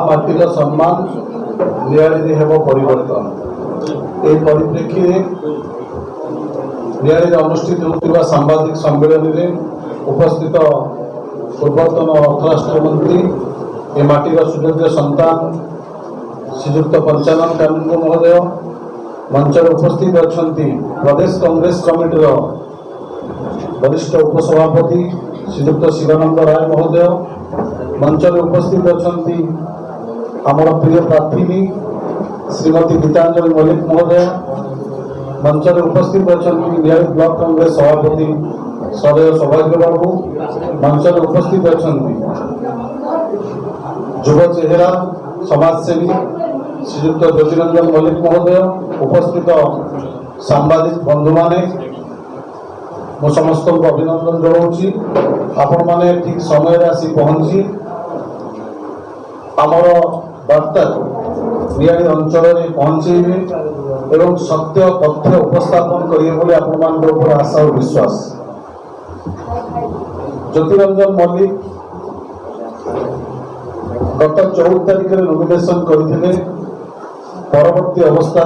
ମାଟିର ସମ୍ମାନ ନିଆଳିରେ ହେବ ପରିବର୍ତ୍ତନ। ଏହି ପରିପ୍ରେକ୍ଷୀରେ ନିଆଳିରେ ଅନୁଷ୍ଠିତ ହେଉଥିବା ସାମ୍ବାଦିକ ସମ୍ମିଳନୀରେ ଉପସ୍ଥିତ ପୂର୍ବତନ ଅର୍ଥ ରାଷ୍ଟ୍ରମନ୍ତ୍ରୀ ଏ ମାଟିର ସୁଯୋଗ୍ୟ ସନ୍ତାନ ଶ୍ରୀଯୁକ୍ତ ପଞ୍ଚାନନ କାନୁନଗୋ ମହୋଦୟ, ମଞ୍ଚରେ ଉପସ୍ଥିତ ଅଛନ୍ତି ପ୍ରଦେଶ କଂଗ୍ରେସ କମିଟିର वरिष्ठ उपसभापति श्रीयुक्त शिवानंद राय महोदय, मंचरे उपस्थित अच्छा आमर प्रिय प्रार्थी श्रीमती गीतांजलि मल्लिक महोदय, मंचरे उपस्थित अच्छा नियाली ब्लॉक कांग्रेस सभापति सदय सौभाग्य बाबू, मंचरे उपस्थित अच्छा युव चेहरा समाजसेवी श्रीयुक्त ज्योतिरंजन मल्लिक महोदय, उपस्थित सांबादिक बंधु माने मो समस्त को अभिनंदन जनाऊँगी। आपण मैंने ठीक समय आसी पहुंची आमर वार्ता नियाली अंचल में पहुंचे एवं सत्य तथ्य उपस्थापन करेंगे आपण आशा और विश्वास। ज्योतिरंजन मल्लिक गत 14 तारिख में नॉमिनेशन करते परवर्ती अवस्था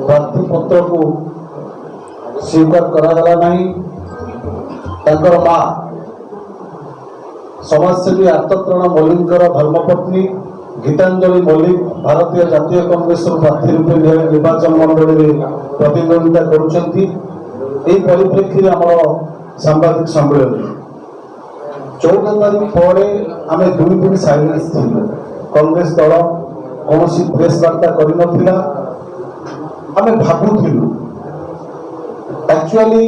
प्रार्थी पत्र को स्वीकार करागला नहीं। माँ समाजसेवी आर्तत्रण मल्लिकर धर्मपत्नी गीतांजलि मल्लिक भारतीय जातीय कांग्रेस प्रार्थी रूपे निर्वाचन मंडल में प्रतिद्वंदिता करुछंती। परिप्रेक्षी आम सांबादिक सम्मेलन 14 तारीख पर आम 2 दिन साइलेंस थी। कांग्रेस दल कौन प्रेस वार्ता करनथिला। आम भावुलु एक्चुअली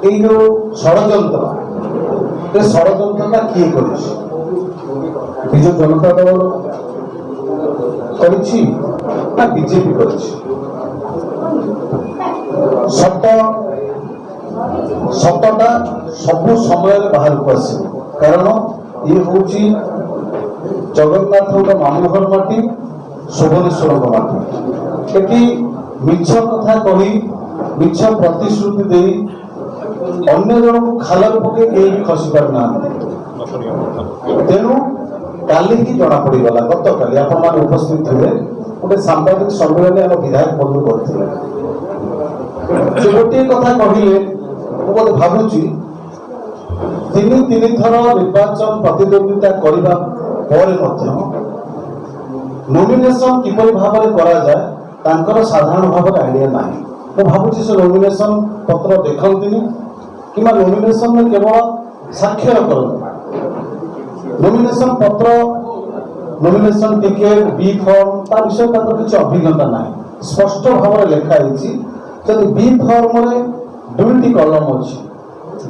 ये जो षड्यंत्र किए विजु जनता दल कर बीजेपी कर सतटा सबु समय बाहर को आस कारण ये हूँ जगन्नाथ मामुघर माटी शोभनेश्वर माटी ये मिछ कथा कही मिछ प्रतिश्रुति दे अन्य जन को खाल पके भी खसी पार ना। तेणु काली ही जना पड़गला गत काली आप उपस्थित थे गोटे सांबादिक सम्मेलन आम विधायक बंधु करते गोटे कथा कहले मुझे भावुची 3 थर निर्वाचन प्रतिद्वंदिता करने नॉमिनेशन किपर भाव में करा जाए साधारण भाव में आइडिया ना। तो भावुची से नॉमिनेशन पत्र देखती कि नॉमिनेशन में केवल साक्षर करते नॉमिनेशन पत्र नॉमिनेशन टिकेट बी फॉर्म ता विषय किसी अभिज्ञता ना। स्पष्ट भाव में लिखाई जब बी फॉर्म में 2टी कलम अच्छी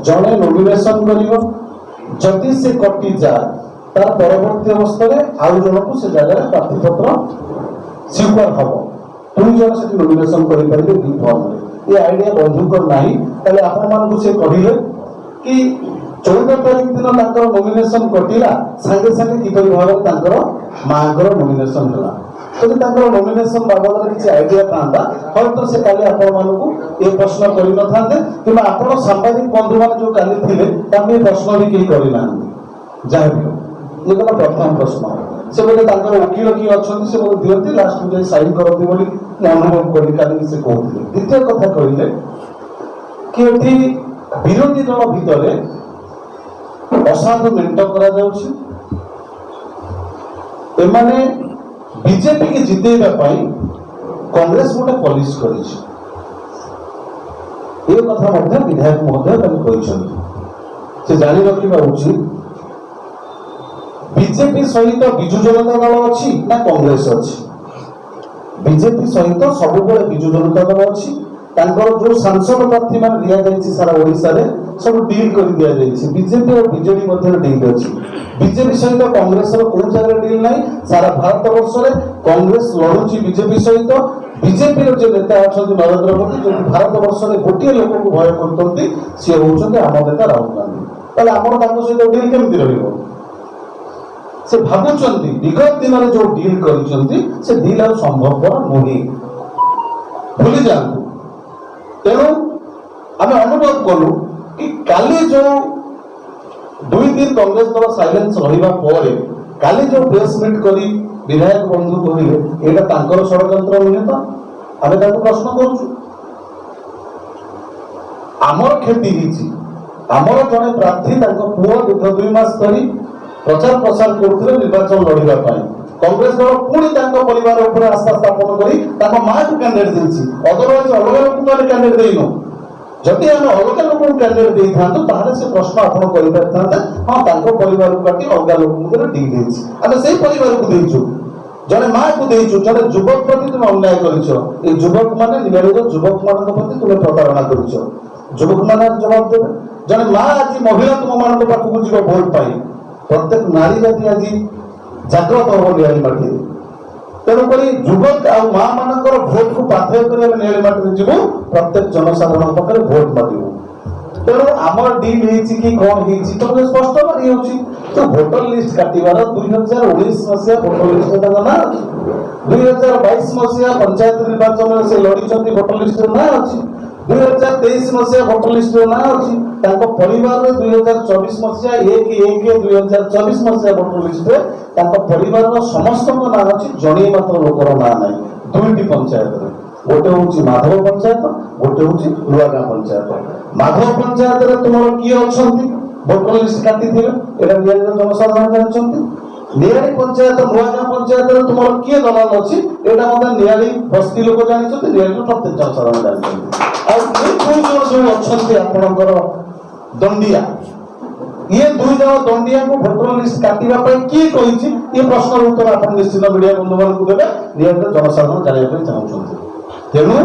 जड़े नॉमिनेशन करी से कटि जाए तार परवर्ती अवस्था आउ जन को से जगह प्रार्थीपत्र स्वीकार हम 2 जन से नॉमिनेशन करेंगे बी फॉर्म में। ये आइडिया बंधुकर नहीं ताले आपण मानकु से कहिले कि 14 तारीख दिन नॉमिनेशन कटिला संगे संगे किपरि भाव माँकर नॉमिनेशन होला। यदि नॉमिनेशन बाबद किसी आइडिया था हम तो से काली आपण मानकु ये प्रश्न करि न थाते कि आपण सांबादिक बंधु मान जो काली थिले तामे प्रश्न भी केही करि ना जाय भी ये गला प्रथम प्रश्न से बोले वकील किए अच्छा से बोले दिखती लास्ट में साइन करती बोली अनुभव करी काली से कहते। द्वितीय कथा कहले कि विरोधी दल भितर असाधु मेंट करा बीजेपी की जितेबा कांग्रेस गोटे पॉलिश कर कथा विधायक महोदय से जानी रखा उचित बीजेपी सहित विजु जनता दल अच्छी ना कांग्रेस अच्छी। बीजेपी सहित सब विजु जनता दल अच्छी जो सांसद प्रार्थी मान दि सारा ओडिशा रे सब डील कर दि जाए। बीजेपी और बीजेडी मध्य डील अच्छी। बीजेपी सहित कांग्रेस कौ जगह डील ना सारा भारत वर्ष में कांग्रेस लड़ुची बीजेपी सहित। बीजेपी जो नेता अच्छा नरेंद्र मोदी जो भारत वर्ष में गोटे लोक को भय करते सी हूँ आम नेता राहुल गांधी ताले आम सहित डील केमती रही से भावुंट विगत दिन में जो डील कर डील आ संभवपर नुहे भूली जातु। तेणु आम अनुभव कलु कि काली जो दुई दिन कांग्रेस दल साइलेंस रहिबा परे काली जो प्रेस मीट करी विधायक बंधु कहले एटा तांकर षडयंत्र नुहे तो आमे ताको प्रश्न करूछु। आमर क्षति हिची आमर जने प्रार्थी ताको पुओ दीर्घ 2 मास धरी प्रचार प्रसार करथिले निर्वाचन लड़िबा पाई कांग्रेस दल पुणी ताको परिवार ऊपर आस्था स्थापन करी ताको मां को कैंडिडेट देछि अदरवाइज अलग लोक माने कैंडिडेट देइनो जदि आम अलग लोक कैंडिडेट दे था से प्रश्न आपड़ कर हाँ तांको परिवार को काटी अलग लोक डी देछि आमे सेही परिवार को देइछु जने मां को देइछु जने युवक प्रति तुम अन्याय करिछो ए युवक माने निगारीर युवक मानक प्रति तुम प्रतारणा करिछो युवक माने जवाब देबे जने मां आज महिला तुम मानक पाखु जीव भोट पाई प्रत्येक नारी जाति आज जागृत हो नियारी माटी तेणुक युवक आ मां मानकर भोट को पाथेय कर नियारी माटी जीव प्रत्येक जनसाधारण पाखे भोट मागू तेणु आमर डील कि कौन तो स्पष्ट मारी होची तो भोटर लिस्ट काटिबार 2019 मसिया भोटर लिस्ट ना 2022 मसिया पंचायत निर्वाचन से लड़ी भोटर लिस्ट ना अच्छी 2023 मसिया भोटर लिस्ट ना अच्छी परिवार 2024 मसिया 1/1/2024 मसिया भोटर लिस्ट परिवार समस्त ना अच्छी जड़े मात्र लोकर ना ना दुईटी पंचायत गोटे हूँ माधव पंचायत गोटे हूँ नुआगाँ पंचायत माधव पंचायत तुम किए अच्छा भोटर लिस्ट काटी जनसाधारण जानते नियारी पंचायत नुआगाँ पंचायत तुम किए दलाल अच्छी यहाँ नियारी बस्ती लोक जानते नियारी प्रत्येक जनसाधारण जानते आपणकर दंडिया ये दुई जन दंडिया को भोटर लिस्ट काटिबा किए कही ये प्रश्न उत्तर आप निश्चित मीडिया बंधु मान देवे नियारी जनसाधारण जानवाई चाहते तेणु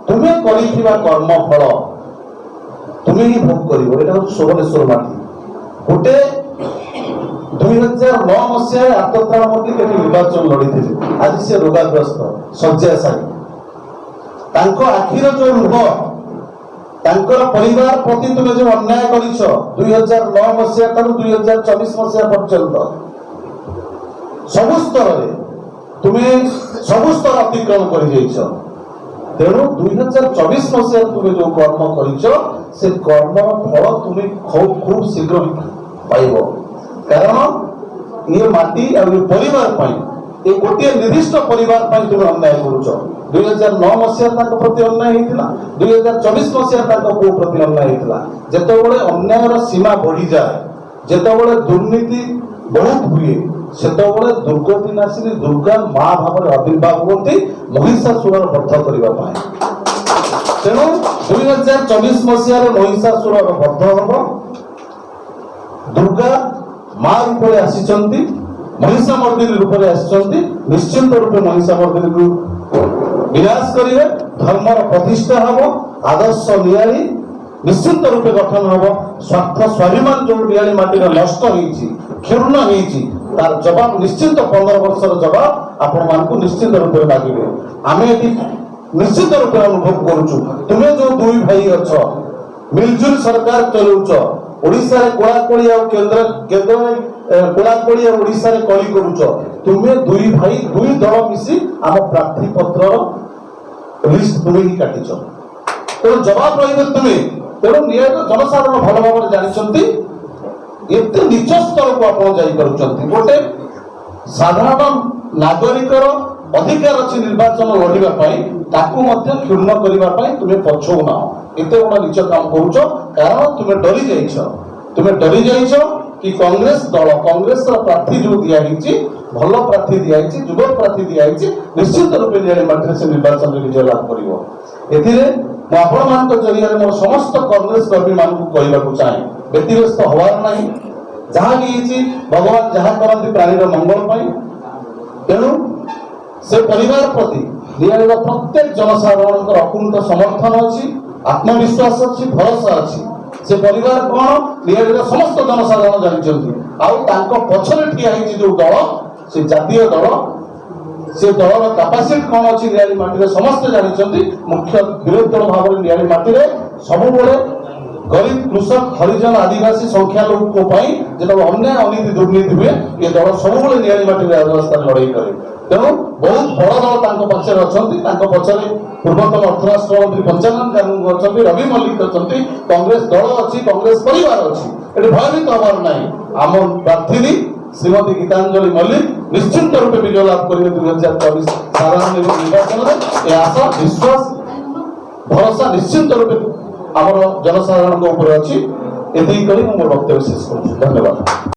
तुम्हें कर्म फल तुम्हें ही भोग कर सोभनेश्वर माटी गोटे 2009 मसीह आत्मत्राण मंत्री के निर्वाचन लड़ी आज से रोगाग्रस्त शଯ୍याशायी आखिर जो लुह परिवार प्रति तुम्हें जो अन्याय कर 2009 मसीहा 2024 मसीहा पर्यंत सबु स्तर तुम्हें सबु स्तर अतिक्रम कर तेणु 2024 मसीह तुम्हें जो कर्म कर कर्म फल तुम्हें खूब शीघ्र पाइब कारण ये माटी परिवार ये गोटे निर्दिष्ट परिवार तुम्हें अन्याय कर 2009 मसीहा प्रति अन्याय होता 2024 मसीहा पु प्रति अन्याय होता जिते अन्यायर सीमा बढ़ी जाए जिते दुर्नीति बहुत हुए सेतबले दुर्गतिनाशिनी दुर्गा मां भाव आविर्भाव होती महिषासुर बध करने तेणु 2024 मसीह महिषासुर बध हम दुर्गा मां रूप में आसी महिषामर्दिनी रूप में आसी निश्चिंत रूप महिषामर्दिनी को विनाश करेंगे धर्मर प्रतिष्ठा हम आदर्श नियारी निश्चिंत रूप गठन हम स्वार्थ स्वाभिमान जो नियारी माटी नष्ट क्षुण्ण तार जवाब निश्चित 15 वर्षर जवाब आपण मानकु निश्चित रूप में मागिबे आमे एटी निश्चित रूप में अनुभव करूछु तुमे जो दुई भाई अछ मिलजुल सरकार चलौछ ओडिसा रे कोलाकोली आ केंद्र कोलाकोली आ ओडिसा रे कली करूछ तुमे दुई भाई दुई दल मिसी आम प्रार्थी पत्र लिस्ट तुमे ही काटिछ तो जवाब रहिबे तुमे तेणु नियर जनसाधारण भल भाव जानिछंती एते नीच स्तर को आप गोटे साधारण नागरिकर अधिकार अच्छी निर्वाचन लड़ाई क्षुण्ण करने तुम्हें पछौ ना एत बड़ा नीच काम करुच कारण तुम्हें डरी जाइछ कि कांग्रेस दल कांग्रेस प्रार्थी जो दिखाई भल प्रार्थी दिखाई युवक प्रार्थी दिखाई निश्चित रूप से निर्वाचन में विजय लाभ कर आपण मान जरिया मोर समस्त कांग्रेस कर्मी मान कहवाक चाहे व्यतिव्यस्त हवार नहीं जहाँ भी भगवान जहाँ करती प्राणी मंगल तेणु से परिवार प्रति नियार प्रत्येक जनसाधारण अकुंठ समर्थन अच्छी आत्मविश्वास अच्छी भरोसा अच्छी से परिवार कौन नियार समस्त जनसाधारण जानते पछरे ठिया जो दल से जातीय दल से दलर कैपेसिटी कौन अच्छी नियारी माटी समस्त जानते मुख्य विरोधी दल भाव में नियारी माटी सब गरीब कृषक हरिजन आदिवासी संख्या लोक जो अन्याय अनीति दुर्नीति हुए ये दल सब नियारी माटी राजस्था लड़ाई करे तेणु बहुत बड़ दल पक्षर अच्छा पक्षरे पूर्वतन अर्थराष्ट्र मंत्री पंचानन कानून अच्छा रवि मल्लिक अच्छा कांग्रेस दल अच्छी कांग्रेस परिवार अच्छी এটি ভয়ভীত হবার নাই। আমার প্রার্থী শ্রীমতী গীতাঞ্জলি মল্লিক নিশ্চিন্ত রূপে বিজয় লাভ করবে 2024 সাধারণ নির্বাচনের। এই আশা বিশ্বাস ভরসা নিশ্চিন্ত রূপে আমার জনসাধারণ উপরে ଅଛି। এতেই করে ମୁଁ ମୋ ବକ୍ତବ୍ୟ ଶେଷ କରୁଛି। ଧନ୍ୟବାଦ।